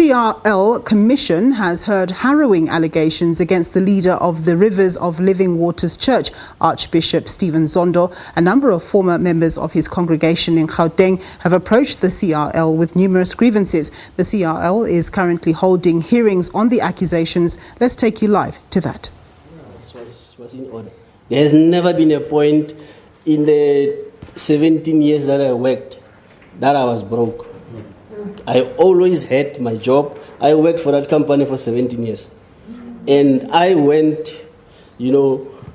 CRL Commission has heard harrowing allegations against the leader of the Rivers of Living Waters Church, Archbishop Stephen Zondo. A number of former members of his congregation in Gauteng have approached the CRL with numerous grievances. The CRL is currently holding hearings on the accusations. Let's take you live to that. Was in order. There has never been a point in the 17 years that I worked that I was broke. I always had my job. I worked for that company for 17 years. And I went,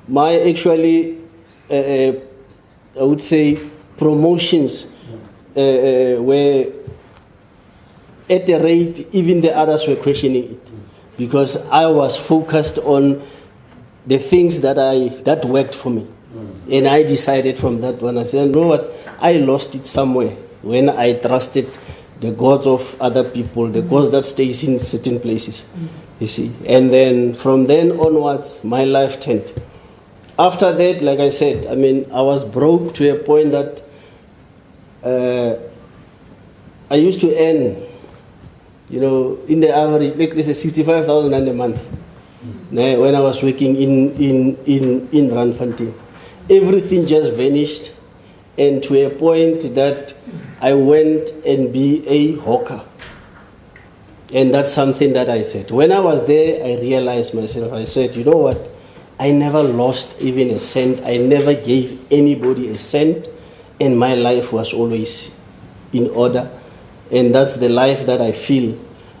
my actually, I would say, promotions were at a rate, even the others were questioning it. Because I was focused on the things that worked for me. And I decided from that one, I said, you know what, I lost it somewhere when I trusted the gods of other people, the gods that stays in certain places, you see. And then from then onwards, my life turned. After that, like I said, I was broke to a point that I used to earn, in the average, like let's say 65,000 a month when I was working in Randfontein. Everything just vanished, and to a point that I went and be a hawker. And that's something that I said. When I was there, I realized myself, I said, you know what? I never lost even a cent. I never gave anybody a cent. And my life was always in order. And that's the life that I feel.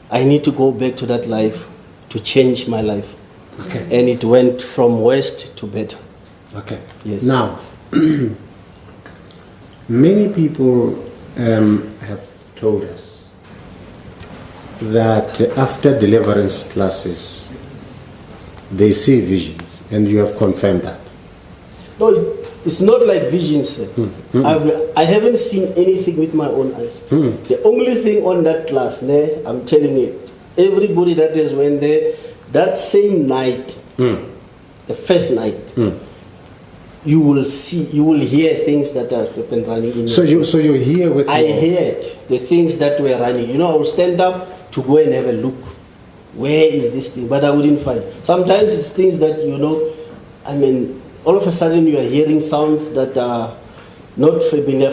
I need to go back to that life to change my life. Okay. And it went from worse to better. Okay. Yes. Now, many people have told us that after deliverance classes, they see visions, and you have confirmed that. No, it's not like visions, sir. I haven't seen anything with my own eyes. The only thing on that class, I'm telling you, everybody that has went there, that same night, the first night, you will hear things that have been running in. So you hear with I heard the things that were running. I will stand up to go and have a look. Where is this thing? But I wouldn't find. Sometimes it's things that, all of a sudden you are hearing sounds that are not familiar.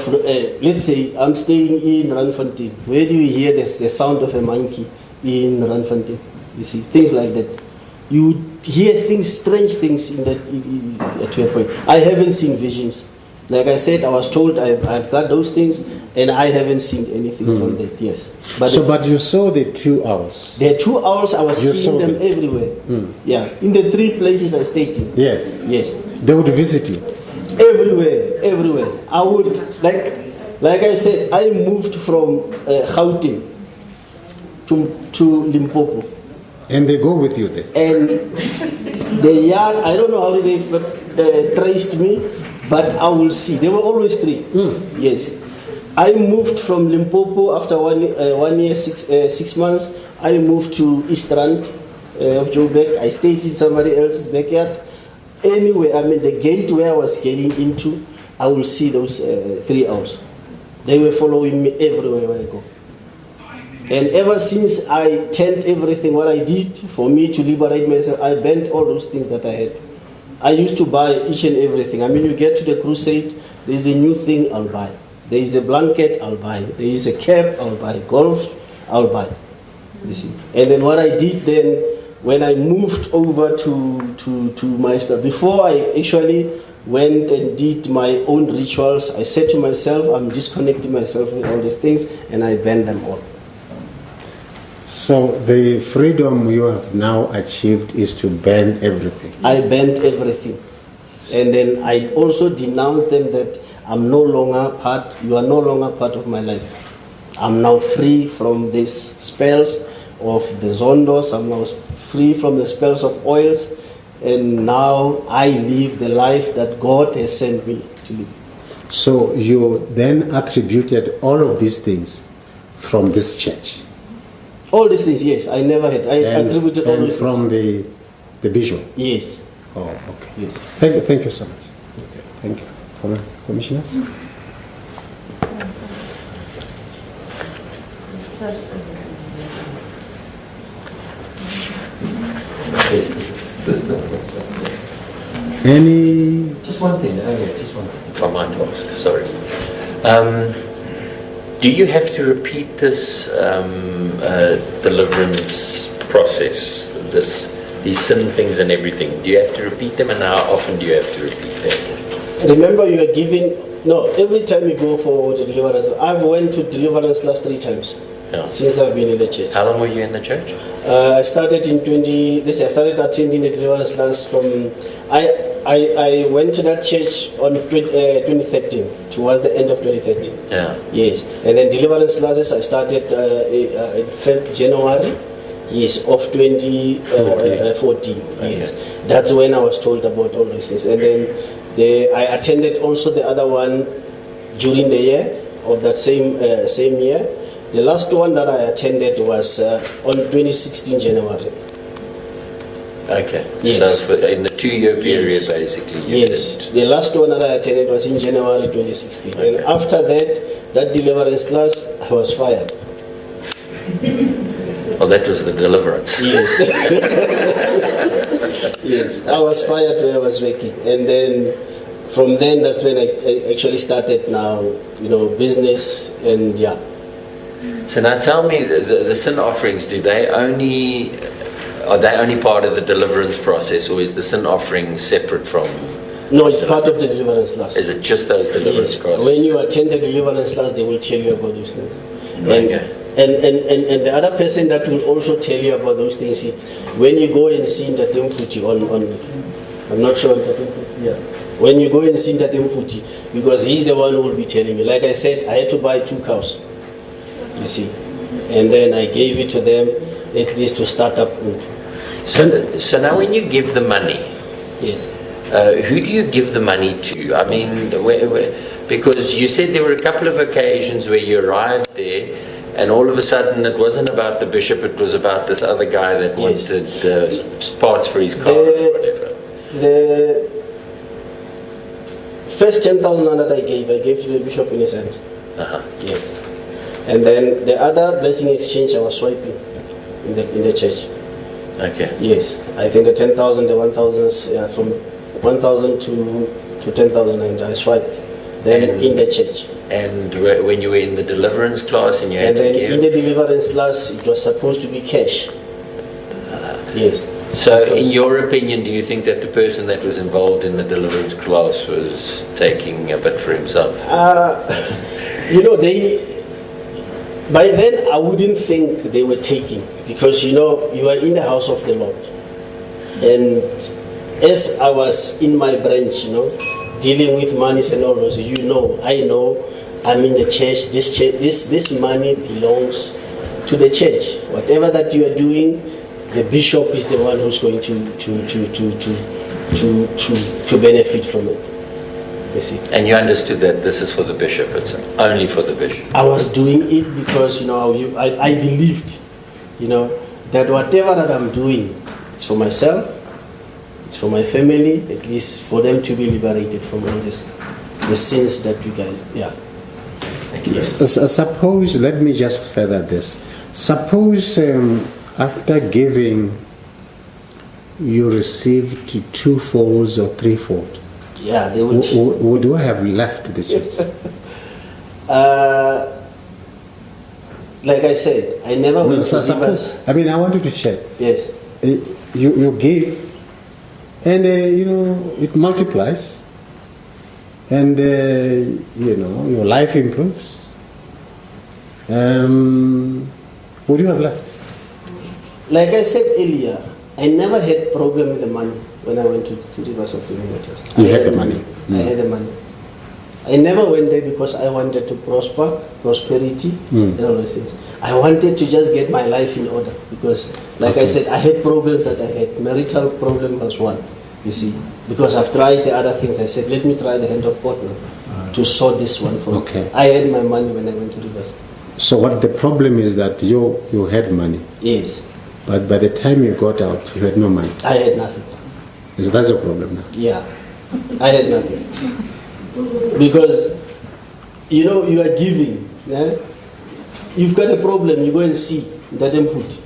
Let's say I'm staying in Randfontein. Where do you hear the sound of a monkey in Randfontein? You see, things like that. You hear things, strange things in that to a point. I haven't seen visions. Like I said, I was told I've got those things, and I haven't seen anything from that. Yes. But you saw the 2 owls. The 2 owls, I was seeing them everywhere. Yeah, in the 3 places I stayed in. Yes. Yes. They would visit you. Everywhere. I would like I said, I moved from Gauteng to Limpopo. And they go with you there. And the yard, I don't know how they traced me, but I will see. There were always 3. Yes. I moved from Limpopo after 1 year, 6 months. I moved to East Rand of Joburg. I stayed in somebody else's backyard. Anyway, the gate where I was getting into, I will see those 3 owls. They were following me everywhere I go. And ever since I turned everything, what I did for me to liberate myself, I bent all those things that I had. I used to buy each and everything. You get to the crusade, there's a new thing, I'll buy. There is a blanket, I'll buy. There is a cap, I'll buy. Golf, I'll buy. You see. And then what I did then, when I moved over to my stuff, before I actually went and did my own rituals, I said to myself, I'm disconnecting myself with all these things, and I banned them all. So the freedom you have now achieved is to ban everything. I banned everything. And then I also denounced them that you are no longer part of my life. I'm now free from these spells of the Zondos. I'm now free from the spells of oils. And now I live the life that God has sent me to live. So you then attributed all of these things from this church? All these things, yes. I never had. I attributed all these from things. the bishop? Yes. Oh, okay. Yes. Thank you so much. Okay. Thank you. Commissioners? Any? Just one thing. Just one thing. If I might ask, sorry. Do you have to repeat this deliverance process, these sin things and everything? Do you have to repeat them, and how often do you have to repeat them? Remember, you are given, no, every time you go for the deliverance, I've went to deliverance last 3 times since I've been in the church. How long were you in the church? I started in I started attending the deliverance class from, I went to that church on 2013, towards the end of 2013. Yeah. Yes. And then deliverance classes, I started in January, yes, of 2014. Yes. That's when I was told about all these things. And then I attended also the other one during the year of that same year. The last one that I attended was on 2016 January. Okay. Yes. So in the 2-year period, basically. Yes. The last one that I attended was in January 2016. Okay. And after that deliverance class, I was fired. Well, that was the deliverance. Yes. Yes. I was fired where I was working. And then from then, that's when I actually started now, business and yeah. So now tell me, the sin offerings, are they only part of the deliverance process, or is the sin offering separate from? No, it's part of the deliverance class. Is it just those deliverance classes? When you attend the deliverance class, they will tell you about those things. Okay. And the other person that will also tell you about those things is when you go and see that Mputi on I'm not sure that yeah. When you go and see that Mputi, because he's the one who will be telling you. Like I said, I had to buy 2 cows. You see, and then I gave it to them at least to start up. So now when you give the money, yes, who do you give the money to? I mean, because you said there were a couple of occasions where you arrived there, and all of a sudden it wasn't about the bishop; it was about this other guy that wanted parts for his car or whatever. The first 10,000 that I gave to the bishop in his hands. Yes. And then the other blessing exchange I was swiping in the church. Okay. Yes, I think the 10,000, the 1,000s, from 1,000 to 10,000, and I swiped them in the church. And when you were in the deliverance class and you had to give? In the deliverance class, it was supposed to be cash. Yes. So in your opinion, do you think that the person that was involved in the deliverance class was taking a bit for himself? By then, I wouldn't think they were taking, because you are in the house of the Lord. And as I was in my branch, dealing with monies and all those, I know I'm in the church. This money belongs to the church. Whatever that you are doing, the bishop is the one who's going to benefit from it. You see. And you understood that this is for the bishop, it's only for the bishop? I was doing it because, I believed, that whatever that I'm doing, it's for myself, it's for my family, at least for them to be liberated from all the sins that you guys, yeah. Thank you. Suppose, let me just further this. Suppose after giving, you received 2-fold or 3-fold. Yeah, they would. Would you have left the church? Like I said, I never went to suppose, I wanted to check. Yes. You give, and it multiplies, and your life improves. Would you have left? Like I said earlier, I never had problem with the money. When I went to Rivers of Living Waters, you had the money. I had the money. I never went there because I wanted to prosperity, and all those things. I wanted to just get my life in order because, like I said, I had problems that I had. Marital problem was one, you see. Because I've tried the other things, I said, let me try the hand of God now to sort this one for me. I had my money when I went to Rivers. So what the problem is that you had money. Yes. But by the time you got out, you had no money. I had nothing. Is that your problem now? Yeah, I had nothing. Because, you are giving. Yeah? You've got a problem, you go and see that input.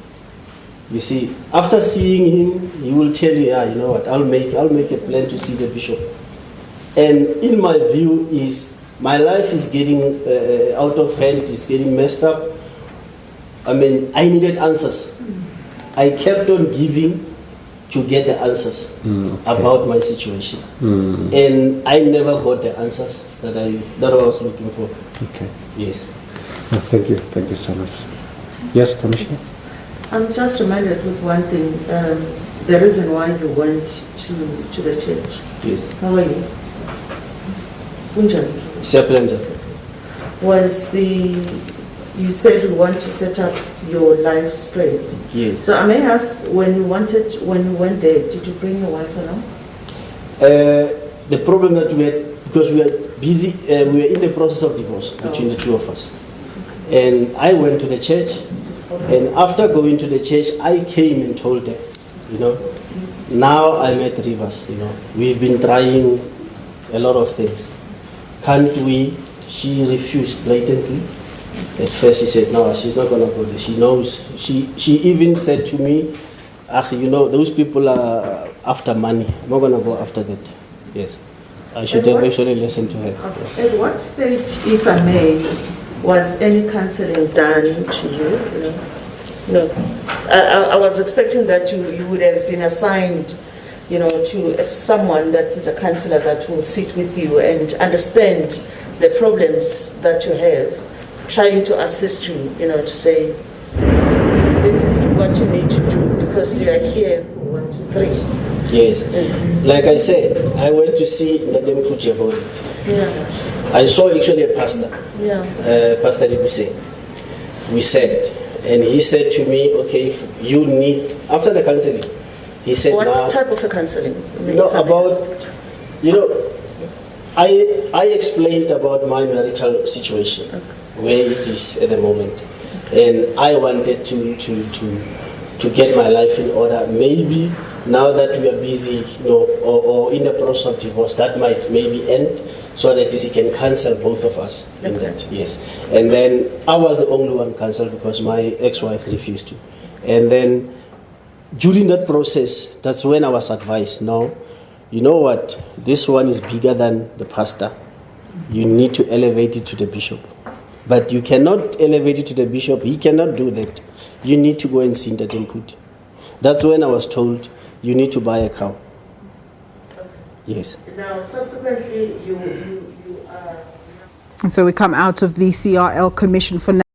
You see, after seeing him, he will tell you, yeah, you know what, I'll make a plan to see the bishop. And in my view is, my life is getting out of hand, is getting messed up. I mean, I needed answers. I kept on giving to get the answers about my situation. And I never got the answers that I was looking for. Okay. Yes. Thank you so much. Yes, Commissioner? I'm just reminded with one thing, the reason why you went to the church. Yes. How are you? Was you said you want to set up your life straight. Yes. So I may ask, when you went there, did you bring your wife along? The problem that we had, because we were busy, we were in the process of divorce between the two of us. And I went to the church, and after going to the church, I came and told them, you know, now I'm at Rivers, you know, we've been trying a lot of things. Can't we? She refused blatantly. At first she said, no, she's not going to go there. She knows. She even said to me, you know, those people are after money. I'm not going to go after that. Yes. I should have actually listened to her. Okay. At what stage, if I may, was any counseling done to you? No. I was expecting that you would have been assigned, you know, to someone that is a counselor that will sit with you and understand the problems that you have, trying to assist you, you know, to say, this is what you need to do because you are here for 1, 2, 3. Yes. Like I said, I went to see Nadem Kuchi about it. Yeah. I saw actually a pastor, Pastor Dibuse. We sat, and he said to me, okay, if you need, after the counseling, he said, what type of a counseling? You know, about, you know, I explained about my marital situation, where it is at the moment, and I wanted to get my life in order. Maybe now that we are busy, you know, or in the process of divorce, that might maybe end, so that he can cancel both of us in that. Yes, and then I was the only one cancelled because my ex-wife refused to, and then during that process, that's when I was advised, no, you know what, this one is bigger than the pastor. You need to elevate it to the bishop. But you cannot elevate it to the bishop. He cannot do that. You need to go and see that input. That's when I was told, you need to buy a cow. Yes. Now, subsequently, you are... And so we come out of the CRL Commission for now.